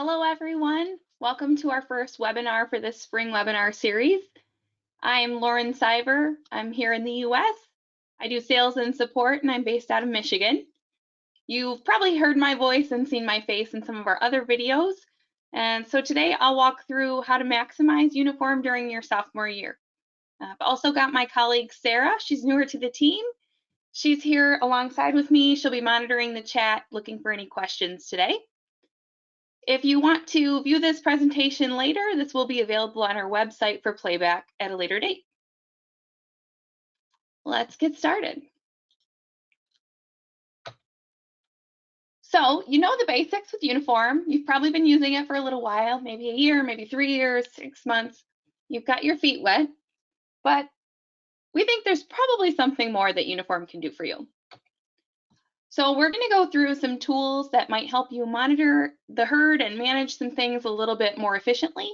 Hello, everyone. Welcome to our first webinar for this spring webinar series. I'm Lauren Cyber. I'm here in the US. I do sales and support, and I'm based out of Michigan. You've probably heard my voice and seen my face in some of our other videos. And so today I'll walk through how to maximize uniform during your sophomore year. I've also got my colleague Sarah. She's newer to the team. She's here alongside with me. She'll be monitoring the chat, looking for any questions today. If you want to view this presentation later, this will be available on our website for playback at a later date. Let's get started. So you know the basics with uniform. You've probably been using it for a little while, maybe a year, maybe 3 years, 6 months. You've got your feet wet, but we think there's probably something more that uniform can do for you. So we're going to go through some tools that might help you monitor the herd and manage some things a little bit more efficiently.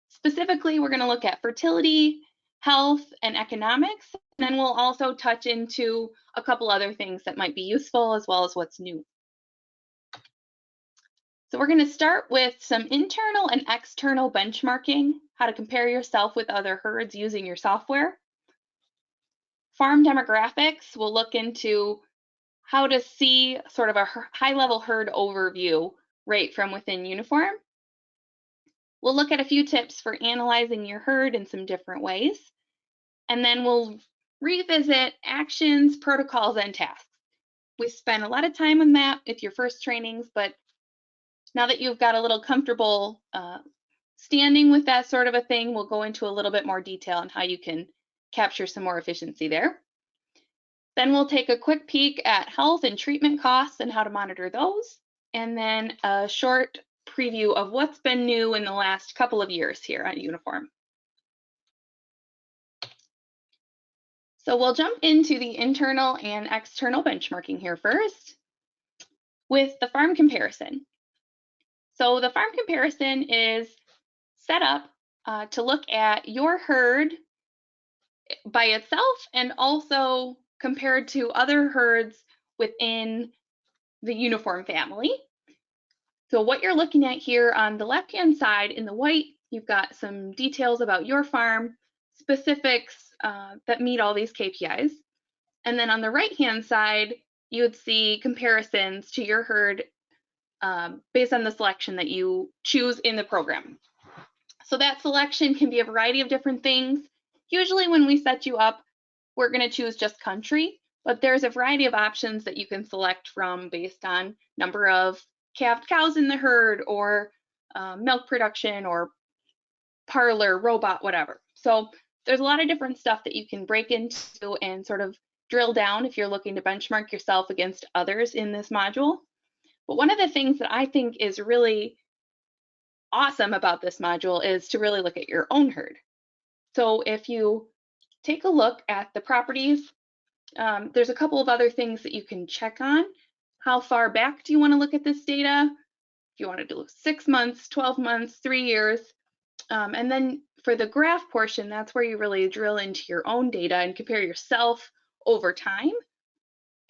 Specifically, we're going to look at fertility, health, and economics, and then we'll also touch into a couple other things that might be useful as well as what's new. So we're going to start with some internal and external benchmarking, how to compare yourself with other herds using your software. Farm demographics, we'll look into how to see sort of a high-level herd overview right from within Uniform. We'll look at a few tips for analyzing your herd in some different ways. And then we'll revisit actions, protocols, and tasks. We spent a lot of time on that with your first trainings, but now that you've got a little comfortable standing with that sort of a thing, we'll go into a little bit more detail on how you can capture some more efficiency there. Then we'll take a quick peek at health and treatment costs and how to monitor those, and then a short preview of what's been new in the last couple of years here at Uniform. So we'll jump into the internal and external benchmarking here first with the farm comparison. So the farm comparison is set up to look at your herd by itself and also compared to other herds within the uniform family. So what you're looking at here on the left-hand side in the white, you've got some details about your farm, specifics that meet all these KPIs. And then on the right-hand side, you would see comparisons to your herd based on the selection that you choose in the program. So that selection can be a variety of different things. Usually when we set you up, we're going to choose just country, but there's a variety of options that you can select from based on number of calved cows in the herd or milk production or parlor, robot, whatever. So there's a lot of different stuff that you can break into and sort of drill down if you're looking to benchmark yourself against others in this module. But one of the things that I think is really awesome about this module is to really look at your own herd. So if you take a look at the properties, there's a couple of other things that you can check on. How far back do you want to look at this data? If you want to do 6 months, 12 months, 3 years. And then for the graph portion, that's where you really drill into your own data and compare yourself over time.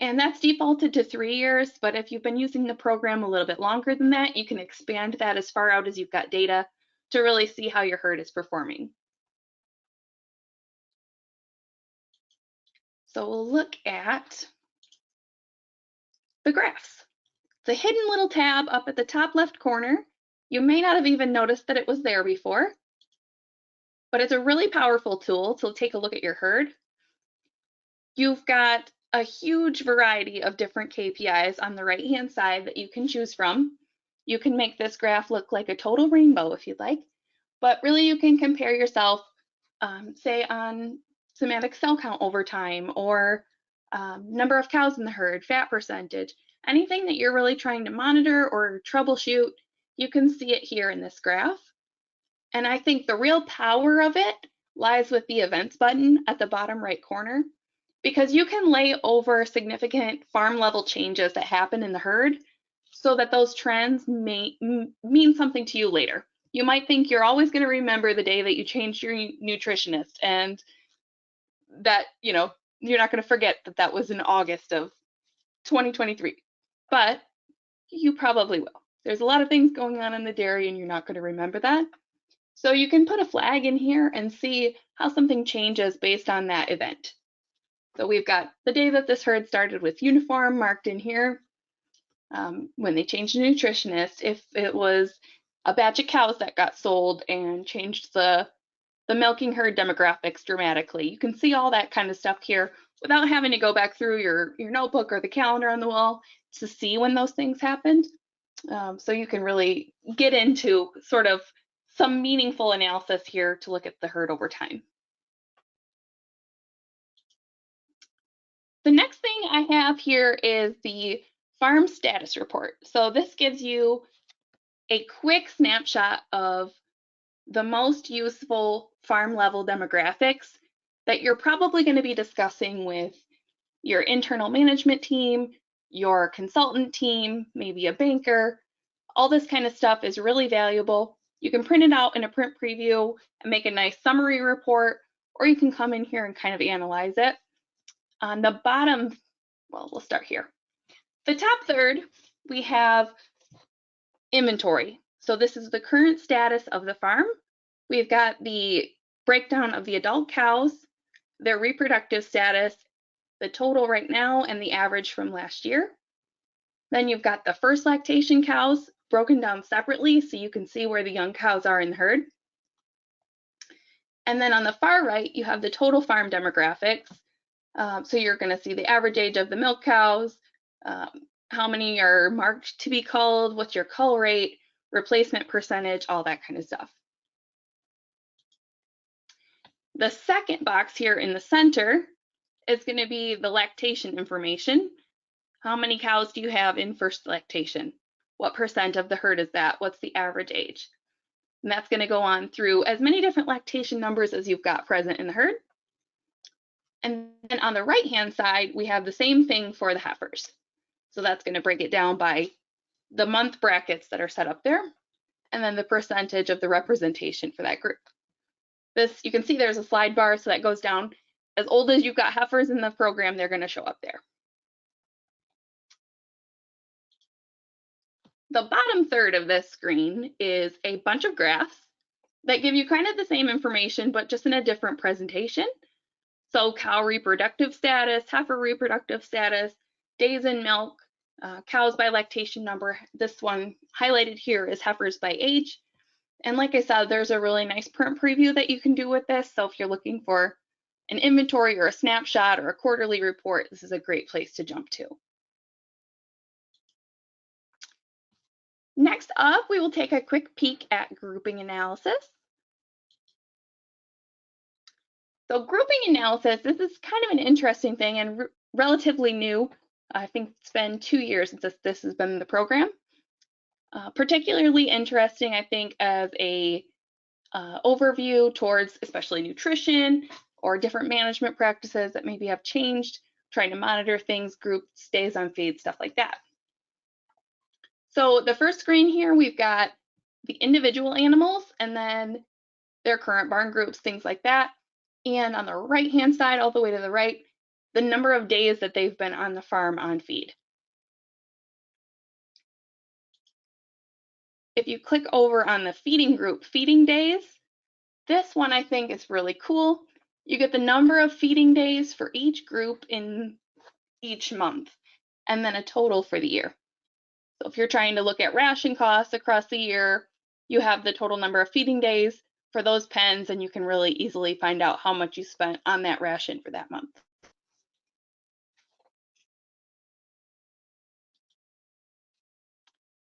And that's defaulted to 3 years, but if you've been using the program a little bit longer than that, you can expand that as far out as you've got data to really see how your herd is performing. So we'll look at the graphs. It's a hidden little tab up at the top left corner. You may not have even noticed that it was there before, but it's a really powerful tool to take a look at your herd. You've got a huge variety of different KPIs on the right-hand side that you can choose from. You can make this graph look like a total rainbow if you'd like, but really you can compare yourself, say on somatic cell count over time or number of cows in the herd, fat percentage, anything that you're really trying to monitor or troubleshoot, you can see it here in this graph. And I think the real power of it lies with the events button at the bottom right corner, because you can lay over significant farm level changes that happen in the herd so that those trends may mean something to you later. You might think you're always going to remember the day that you changed your nutritionist and that, you know, you're not going to forget that that was in August of 2023, but you probably will. There's a lot of things going on in the dairy and you're not going to remember that. So you can put a flag in here and see how something changes based on that event. So we've got the day that this herd started with uniform marked in here. When they changed a nutritionist, if it was a batch of cows that got sold and changed the milking herd demographics dramatically. You can see all that kind of stuff here without having to go back through your notebook or the calendar on the wall to see when those things happened. So you can really get into sort of some meaningful analysis here to look at the herd over time. The next thing I have here is the farm status report. So this gives you a quick snapshot of the most useful farm level demographics that you're probably going to be discussing with your internal management team, your consultant team, maybe a banker. All this kind of stuff is really valuable. You can print it out in a print preview and make a nice summary report, or you can come in here and kind of analyze it. On the bottom, well, we'll start here. The top third, we have inventory. So this is the current status of the farm. We've got the breakdown of the adult cows, their reproductive status, the total right now, and the average from last year. Then you've got the first lactation cows broken down separately so you can see where the young cows are in the herd. And then on the far right, you have the total farm demographics. So you're going to see the average age of the milk cows, how many are marked to be culled, what's your cull rate, replacement percentage, all that kind of stuff. The second box here in the center is going to be the lactation information. How many cows do you have in first lactation? What percent of the herd is that? What's the average age? And that's going to go on through as many different lactation numbers as you've got present in the herd. And then on the right-hand side, we have the same thing for the heifers. So that's going to break it down by the month brackets that are set up there, and then the percentage of the representation for that group. This, you can see there's a slide bar, so that goes down. As old as you've got heifers in the program, they're going to show up there. The bottom third of this screen is a bunch of graphs that give you kind of the same information, but just in a different presentation. So cow reproductive status, heifer reproductive status, days in milk, cows by lactation number. This one highlighted here is heifers by age. And like I said, there's a really nice print preview that you can do with this. So if you're looking for an inventory or a snapshot or a quarterly report, this is a great place to jump to. Next up, we will take a quick peek at grouping analysis. So grouping analysis, this is kind of an interesting thing and relatively new. I think it's been 2 years since this has been in the program. Particularly interesting, I think, as a overview towards especially nutrition or different management practices that maybe have changed, trying to monitor things, group stays on feed, stuff like that. So the first screen here, we've got the individual animals and then their current barn groups, things like that. And on the right-hand side, all the way to the right, the number of days that they've been on the farm on feed. If you click over on the feeding group, feeding days, this one I think is really cool. You get the number of feeding days for each group in each month, and then a total for the year. So if you're trying to look at ration costs across the year, you have the total number of feeding days for those pens, and you can really easily find out how much you spent on that ration for that month.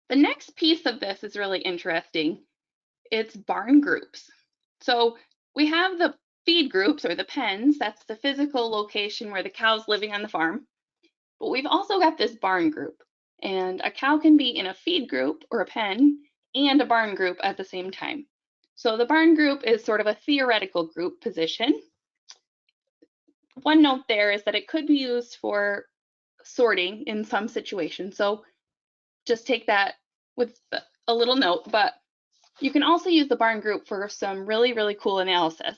The next piece of this is really interesting. It's barn groups. So we have the feed groups or the pens, that's the physical location where the cow's living on the farm. But we've also got this barn group, and a cow can be in a feed group or a pen and a barn group at the same time. So the barn group is sort of a theoretical group position. One note there is that it could be used for sorting in some situations. So just take that with a little note, but you can also use the barn group for some really, really cool analysis.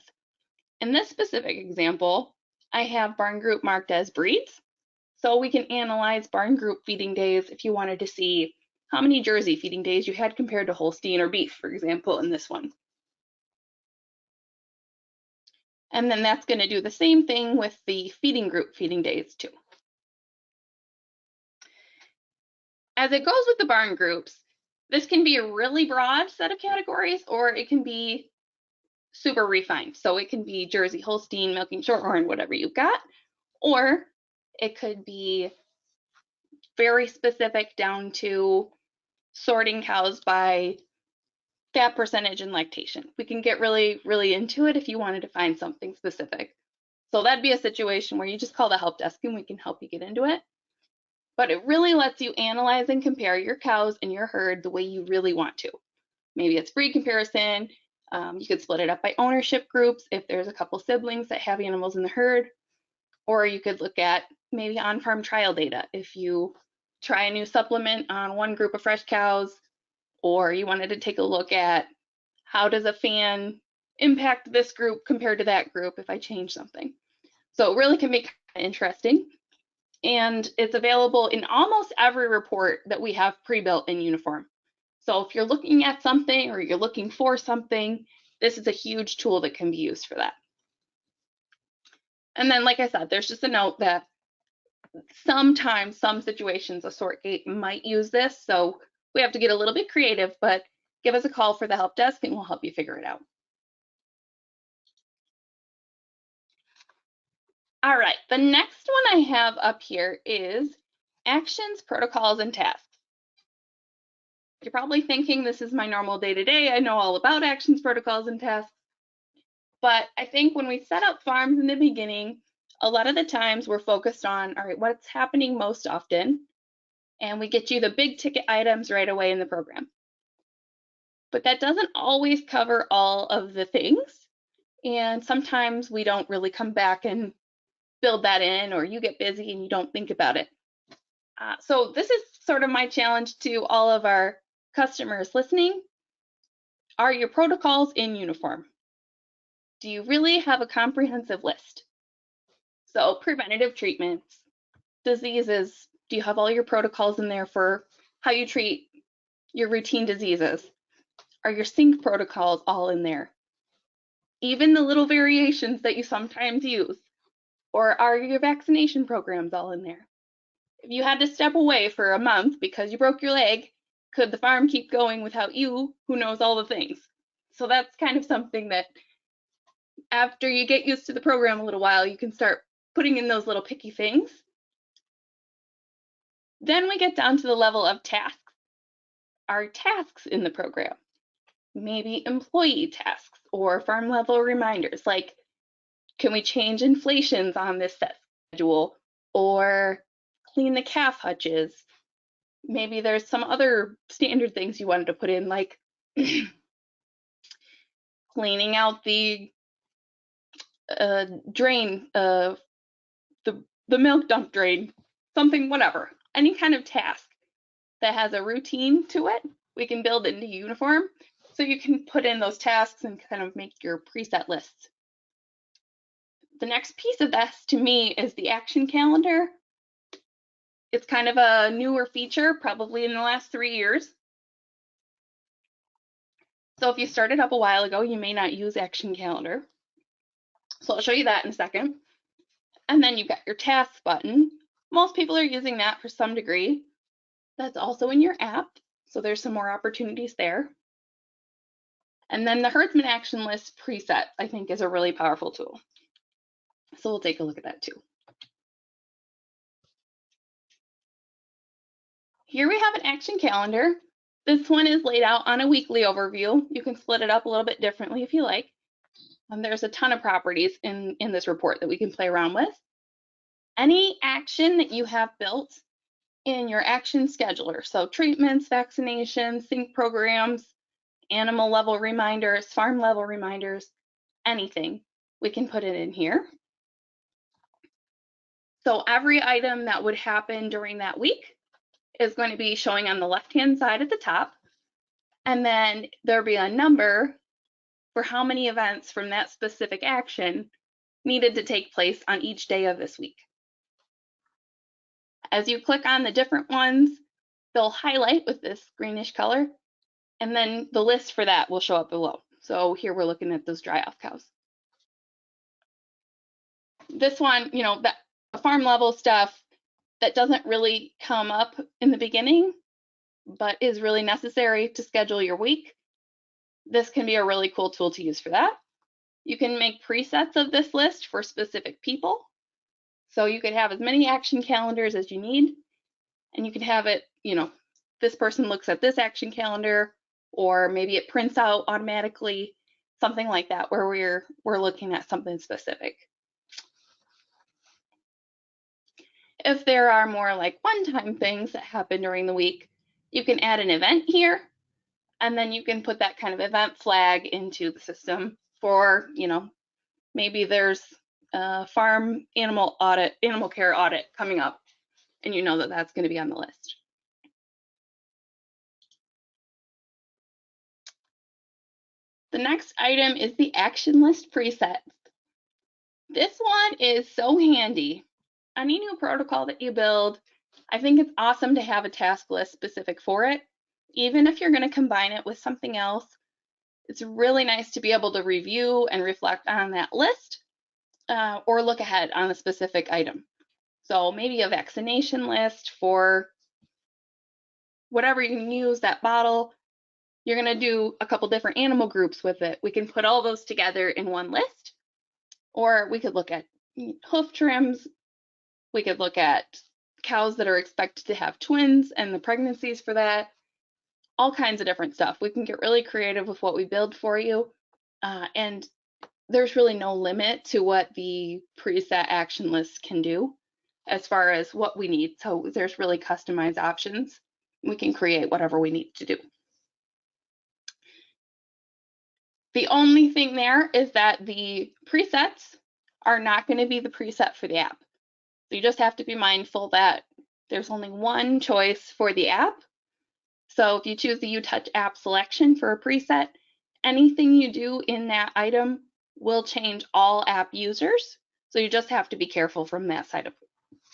In this specific example, I have barn group marked as breeds. So we can analyze barn group feeding days if you wanted to see how many Jersey feeding days you had compared to Holstein or beef, for example, in this one. And then that's going to do the same thing with the feeding group feeding days too. As it goes with the barn groups, this can be a really broad set of categories, or it can be super refined. So it can be Jersey, Holstein, milking Shorthorn, whatever you've got, or it could be very specific down to sorting cows by fat percentage and lactation. We can get really, really into it if you wanted to find something specific. So that'd be a situation where you just call the help desk and we can help you get into it. But it really lets you analyze and compare your cows and your herd the way you really want to. Maybe it's breed comparison. You could split it up by ownership groups if there's a couple siblings that have animals in the herd. Or you could look at maybe on-farm trial data. If you try a new supplement on one group of fresh cows, or you wanted to take a look at how does a fan impact this group compared to that group if I change something. So it really can be kind of interesting. And it's available in almost every report that we have pre-built in UNIFORM. So if you're looking at something or you're looking for something, this is a huge tool that can be used for that. And then, like I said, there's just a note that sometimes, some situations, a sort gate might use this. So we have to get a little bit creative, but give us a call for the help desk and we'll help you figure it out. All right, the next one I have up here is actions, protocols, and tasks. You're probably thinking this is my normal day-to-day. I know all about actions, protocols, and tasks. But I think when we set up farms in the beginning, a lot of the times we're focused on, all right, what's happening most often? And we get you the big ticket items right away in the program. But that doesn't always cover all of the things. And sometimes we don't really come back and build that in, or you get busy and you don't think about it. So this is sort of my challenge to all of our customers listening. Are your protocols in UNIFORM? Do you really have a comprehensive list? So preventative treatments, diseases, do you have all your protocols in there for how you treat your routine diseases? Are your sync protocols all in there? Even the little variations that you sometimes use, or are your vaccination programs all in there? If you had to step away for a month because you broke your leg, could the farm keep going without you, who knows all the things? So that's kind of something that after you get used to the program a little while, you can start putting in those little picky things. Then we get down to the level of tasks. Are tasks in the program? Maybe employee tasks or farm level reminders, like can we change inflations on this set schedule, or clean the calf hutches? Maybe there's some other standard things you wanted to put in, like cleaning out the drain, the milk dump drain, something, whatever. Any kind of task that has a routine to it, we can build into UNIFORM. So you can put in those tasks and kind of make your preset lists. The next piece of this to me is the action calendar. It's kind of a newer feature, probably in the last 3 years. So if you started up a while ago, you may not use action calendar. So I'll show you that in a second. And then you've got your tasks button. Most people are using that for some degree. That's also in your app. So there's some more opportunities there. And then the herdsman action list preset, I think, is a really powerful tool. So we'll take a look at that too. Here we have an action calendar. This one is laid out on a weekly overview. You can split it up a little bit differently if you like. There's a ton of properties in this report that we can play around with. Any action that you have built in your action scheduler, so treatments, vaccinations, sync programs, animal level reminders, farm level reminders, anything, we can put it in here. So every item that would happen during that week is going to be showing on the left-hand side at the top. And then there'll be a number for how many events from that specific action needed to take place on each day of this week. As you click on the different ones, they'll highlight with this greenish color, and then the list for that will show up below. So here we're looking at those dry off cows. This one, you know, that farm level stuff that doesn't really come up in the beginning, but is really necessary to schedule your week. This can be a really cool tool to use for that. You can make presets of this list for specific people. So you could have as many action calendars as you need, and you can have it, you know, this person looks at this action calendar, or maybe it prints out automatically, something like that, where we're looking at something specific. If there are more like one-time things that happen during the week, you can add an event here, and then you can put that kind of event flag into the system for, you know, maybe there's a farm animal care audit coming up, and you know that that's going to be on the list. The next item is the action list preset. This one is so handy. Any new protocol that you build, I think it's awesome to have a task list specific for it. Even if you're going to combine it with something else, it's really nice to be able to review and reflect on that list or look ahead on a specific item. So maybe a vaccination list for whatever you can use, that bottle. You're going to do a couple different animal groups with it. We can put all those together in one list, or we could look at hoof trims. We could look at cows that are expected to have twins and the pregnancies for that. All kinds of different stuff. We can get really creative with what we build for you. And there's really no limit to what the preset action list can do as far as what we need. So there's really customized options. We can create whatever we need to do. The only thing there is that the presets are not going to be the preset for the app. So you just have to be mindful that there's only one choice for the app. So if you choose the UTouch app selection for a preset, anything you do in that item will change all app users. So you just have to be careful from that side of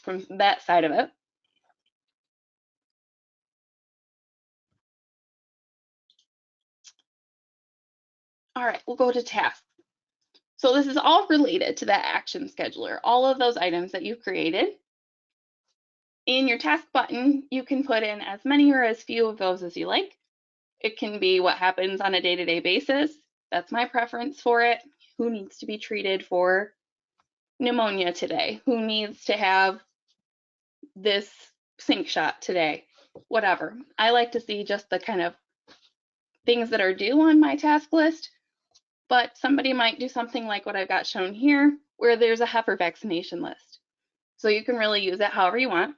it. All right, we'll go to tasks. So this is all related to that action scheduler, all of those items that you've created. In your task button, you can put in as many or as few of those as you like. It can be what happens on a day-to-day basis. That's my preference for it. Who needs to be treated for pneumonia today? Who needs to have this sink shot today? Whatever. I like to see just the kind of things that are due on my task list, but somebody might do something like what I've got shown here, where there's a heifer vaccination list. So you can really use it however you want.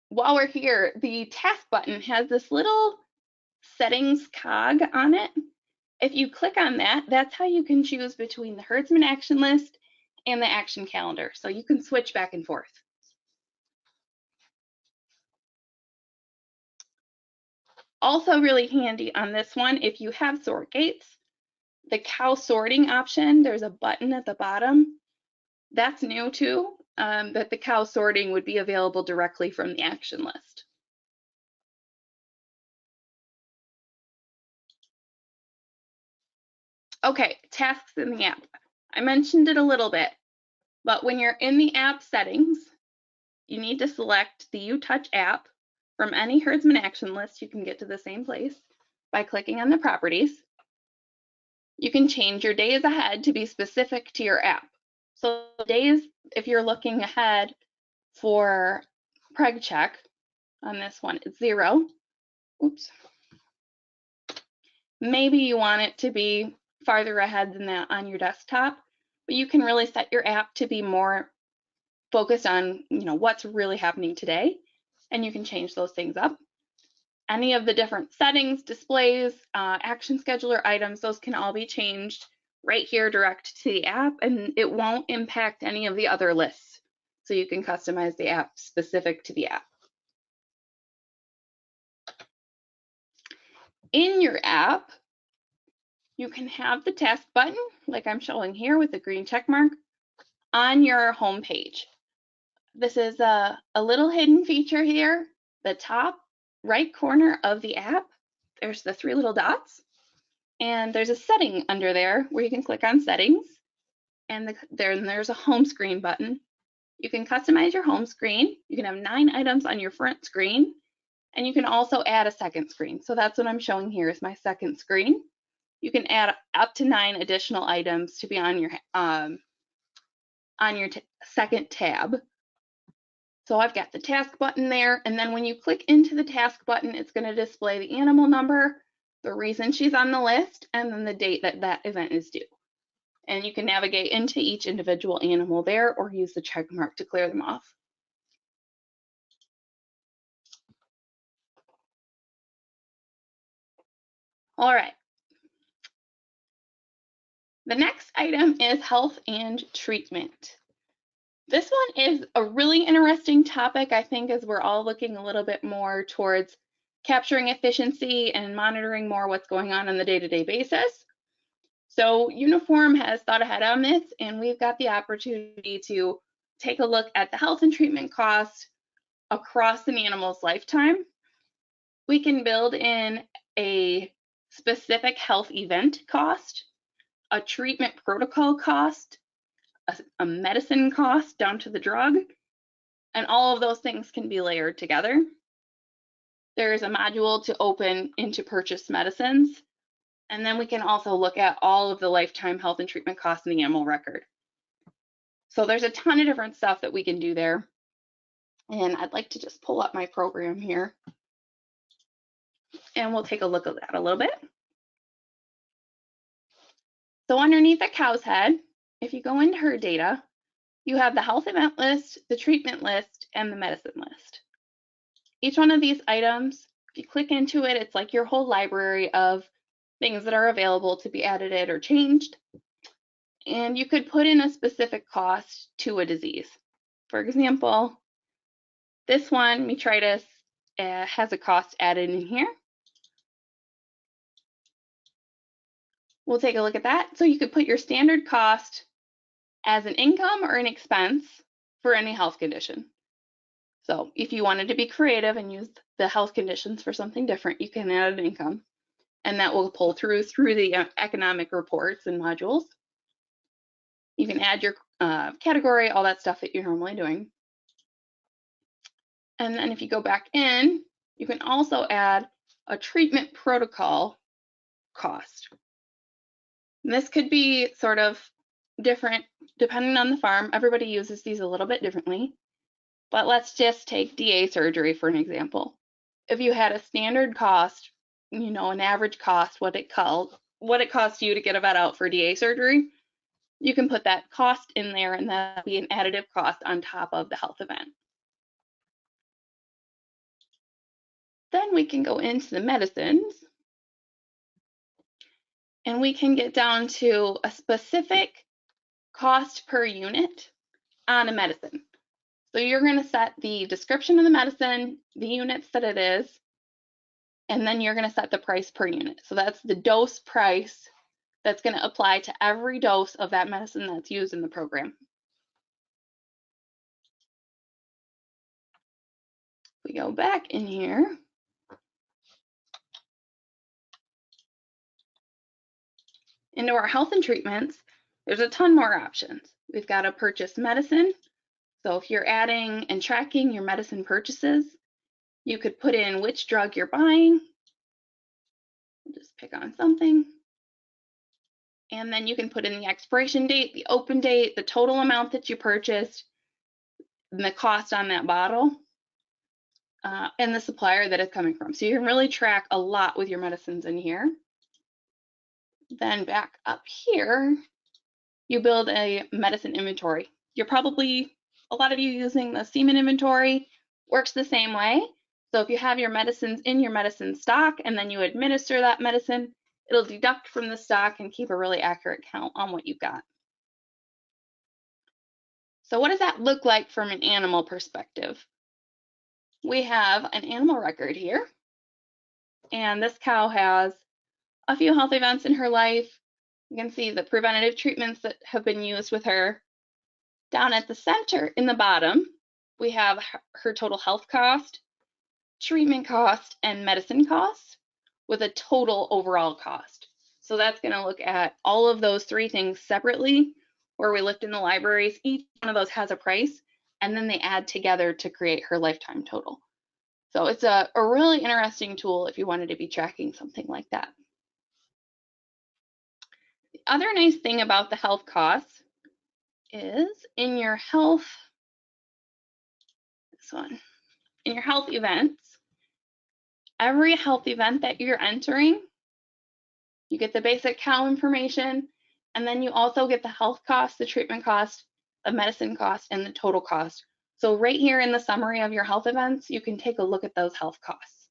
While we're here, the task button has this little settings cog on it. If you click on that, that's how you can choose between the herdsman action list and the action calendar. So you can switch back and forth. Also really handy on this one, if you have sort gates, the cow sorting option, there's a button at the bottom. That's new too, that the cow sorting would be available directly from the action list. Okay, tasks in the app. I mentioned it a little bit, but when you're in the app settings, you need to select the UTouch app from any herdsman action list. You can get to the same place by clicking on the properties. You can change your days ahead to be specific to your app. So days, if you're looking ahead for preg check on this one, it's 0. Oops. Maybe you want it to be farther ahead than that on your desktop, but you can really set your app to be more focused on, you know, what's really happening today, and you can change those things up. Any of the different settings, displays, action scheduler items, those can all be changed right here direct to the app, and it won't impact any of the other lists. So you can customize the app specific to the app. In your app, you can have the task button, like I'm showing here with the green check mark, on your home page. this is a little hidden feature here. The top right corner of the app, there's the 3 little dots, and there's a setting under there where you can click on settings, and there's a home screen button. You can customize your home screen. You can have 9 items on your front screen, and you can also add a second screen. So that's what I'm showing here is my second screen. You can add up to 9 additional items to be on your second tab. So I've got the task button there, and then when you click into the task button, it's going to display the animal number, the reason she's on the list, and then the date that that event is due. And you can navigate into each individual animal there or use the check mark to clear them off. All right. The next item is health and treatment. This one is a really interesting topic, I think, as we're all looking a little bit more towards capturing efficiency and monitoring more what's going on the day-to-day basis. So UNIFORM has thought ahead on this, and we've got the opportunity to take a look at the health and treatment costs across an animal's lifetime. We can build in a specific health event cost, a treatment protocol cost, a medicine cost down to the drug, and all of those things can be layered together. There is a module to open into purchased medicines, and then we can also look at all of the lifetime health and treatment costs in the animal record. So there's a ton of different stuff that we can do there. And I'd like to just pull up my program here, and we'll take a look at that a little bit. So underneath the cow's head, if you go into her data, you have the health event list, the treatment list, and the medicine list. Each one of these items, if you click into it, it's like your whole library of things that are available to be edited or changed. And you could put in a specific cost to a disease. For example, this one, metritis, has a cost added in here. We'll take a look at that. So you could put your standard cost as an income or an expense for any health condition. So if you wanted to be creative and use the health conditions for something different, you can add an income, and that will pull through the economic reports and modules. You can add your category, all that stuff that you're normally doing. And then if you go back in, you can also add a treatment protocol cost. And this could be sort of different depending on the farm. Everybody uses these a little bit differently. But let's just take DA surgery for an example. If you had a standard cost, you know, an average cost, what it costs you to get a vet out for DA surgery, you can put that cost in there, and that'll be an additive cost on top of the health event. Then we can go into the medicines, and we can get down to a specific cost per unit on a medicine. So you're going to set the description of the medicine, the units that it is, and then you're going to set the price per unit. So that's the dose price that's going to apply to every dose of that medicine that's used in the program. We go back in here. Into our health and treatments, there's a ton more options. We've got a purchase medicine. So if you're adding and tracking your medicine purchases, you could put in which drug you're buying. We'll just pick on something. And then you can put in the expiration date, the open date, the total amount that you purchased, and the cost on that bottle, and the supplier that it's coming from. So you can really track a lot with your medicines in here. Then back up here, you build a medicine inventory. You're probably, a lot of you using the semen inventory, works the same way. So if you have your medicines in your medicine stock and then you administer that medicine, it'll deduct from the stock and keep a really accurate count on what you've got. So what does that look like from an animal perspective? We have an animal record here, and this cow has a few health events in her life. You can see the preventative treatments that have been used with her. Down at the center in the bottom, we have her total health cost, treatment cost, and medicine cost with a total overall cost. So that's going to look at all of those three things separately, where we looked in the libraries. Each one of those has a price, and then they add together to create her lifetime total. So it's a really interesting tool if you wanted to be tracking something like that. The other nice thing about the health costs is in your health, this one, in your health events, every health event that you're entering, you get the basic cow information, and then you also get the health cost, the treatment cost, the medicine cost, and the total cost. So right here in the summary of your health events, you can take a look at those health costs.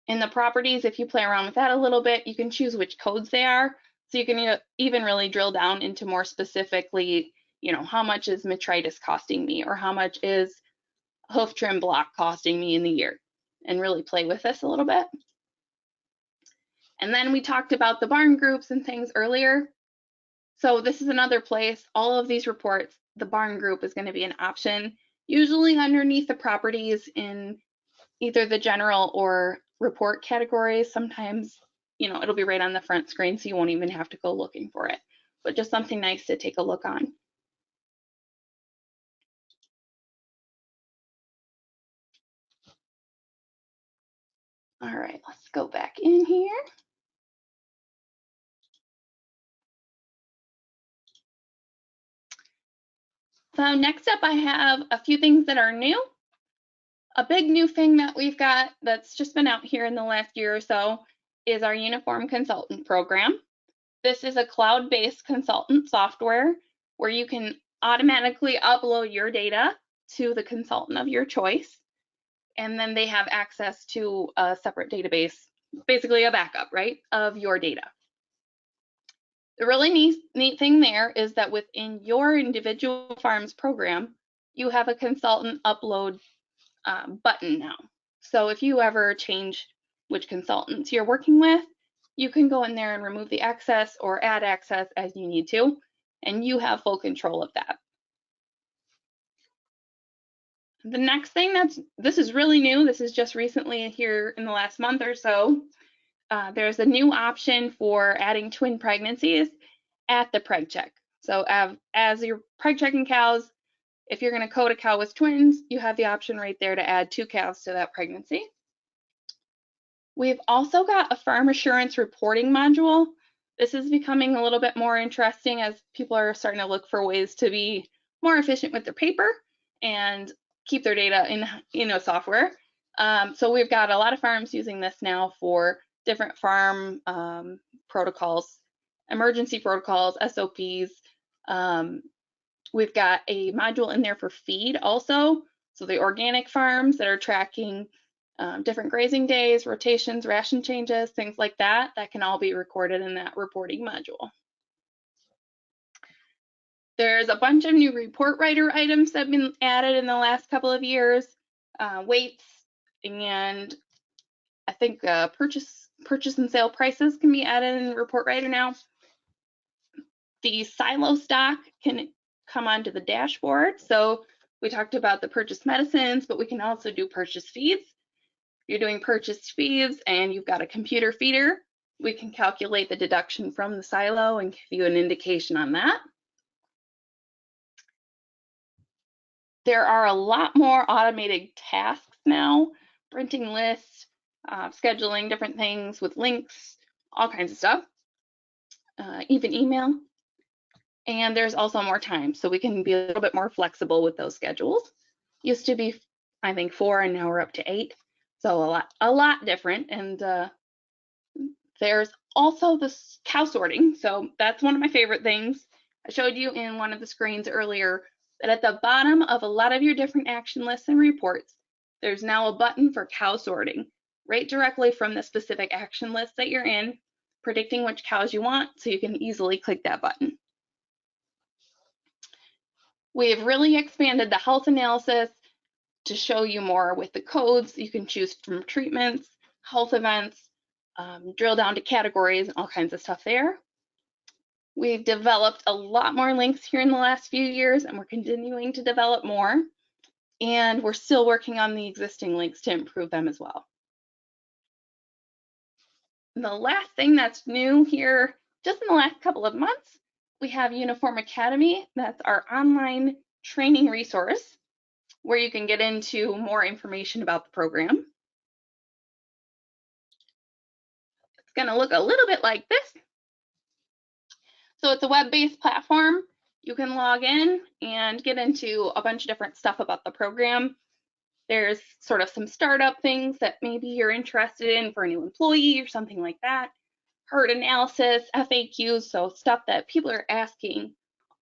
In the properties, if you play around with that a little bit, you can choose which codes they are. So you can even really drill down into more specifically, how much is metritis costing me, or how much is hoof trim block costing me in the year, and really play with this a little bit. And then we talked about the barn groups and things earlier. So this is another place, all of these reports, the barn group is going to be an option, usually underneath the properties in either the general or report categories. Sometimes, it'll be right on the front screen, so you won't even have to go looking for it, but just something nice to take a look on. All right, let's go back in here. So next up, I have a few things that are new. A big new thing that we've got that's just been out here in the last year or so is our Uniform Consultant program. This is a cloud-based consultant software where you can automatically upload your data to the consultant of your choice, and then they have access to a separate database, basically a backup, right, of your data. The really neat thing there is that within your individual farm's program, you have a consultant upload button now. So if you ever change which consultants you're working with, you can go in there and remove the access or add access as you need to, and you have full control of that. The next thing this is really new, this is just recently here in the last month or so, there's a new option for adding twin pregnancies at the preg check. So as you're preg checking cows, if you're going to code a cow with twins, you have the option right there to add 2 calves to that pregnancy. We've also got a farm assurance reporting module. This is becoming a little bit more interesting as people are starting to look for ways to be more efficient with their paper and keep their data in software. So we've got a lot of farms using this now for different farm protocols, emergency protocols, SOPs. We've got a module in there for feed also. So the organic farms that are tracking different grazing days, rotations, ration changes, things like that, that can all be recorded in that reporting module. There's a bunch of new report writer items that have been added in the last couple of years, weights, and I think purchase and sale prices can be added in report writer now. The silo stock can come onto the dashboard. So we talked about the purchased medicines, but we can also do purchased feeds. If you're doing purchased feeds and you've got a computer feeder, we can calculate the deduction from the silo and give you an indication on that. There are a lot more automated tasks now, printing lists, scheduling different things with links, all kinds of stuff, even email. And there's also more time, so we can be a little bit more flexible with those schedules. Used to be, I think, 4, and now we're up to 8. So a lot different. And there's also this cow sorting. So that's one of my favorite things. I showed you in one of the screens earlier that at the bottom of a lot of your different action lists and reports, there's now a button for cow sorting, right directly from the specific action list that you're in, predicting which cows you want, so you can easily click that button. We've really expanded the health analysis to show you more with the codes. You can choose from treatments, health events, drill down to categories, and all kinds of stuff there. We've developed a lot more links here in the last few years, and we're continuing to develop more. and we're still working on the existing links to improve them as well. And the last thing that's new here, just in the last couple of months, we have Uniform Academy. That's our online training resource where you can get into more information about the program. It's going to look a little bit like this. So it's a web-based platform. You can log in and get into a bunch of different stuff about the program. There's sort of some startup things that maybe you're interested in for a new employee or something like that. Herd analysis, FAQs, so stuff that people are asking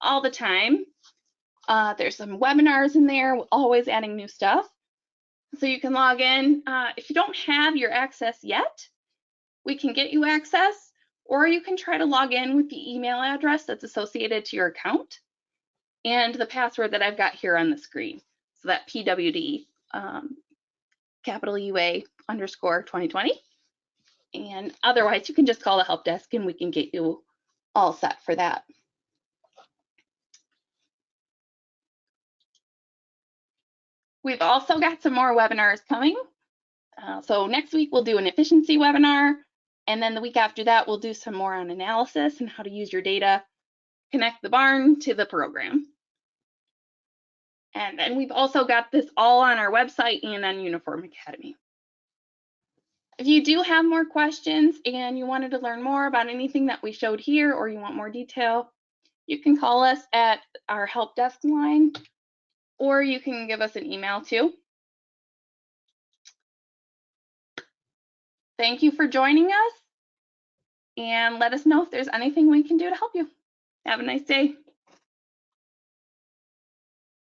all the time. There's some webinars in there, always adding new stuff. So you can log in. If you don't have your access yet, we can get you access, or you can try to log in with the email address that's associated to your account and the password that I've got here on the screen. So that PWD, capital UA _ 2020. And otherwise, you can just call the help desk and we can get you all set for that. We've also got some more webinars coming. So next week we'll do an efficiency webinar, and then the week after that we'll do some more on analysis and how to use your data, connect the barn to the program. And then we've also got this all on our website and on Uniform Academy. If you do have more questions and you wanted to learn more about anything that we showed here, or you want more detail, you can call us at our help desk line, or you can give us an email too. Thank you for joining us, and let us know if there's anything we can do to help you. Have a nice day.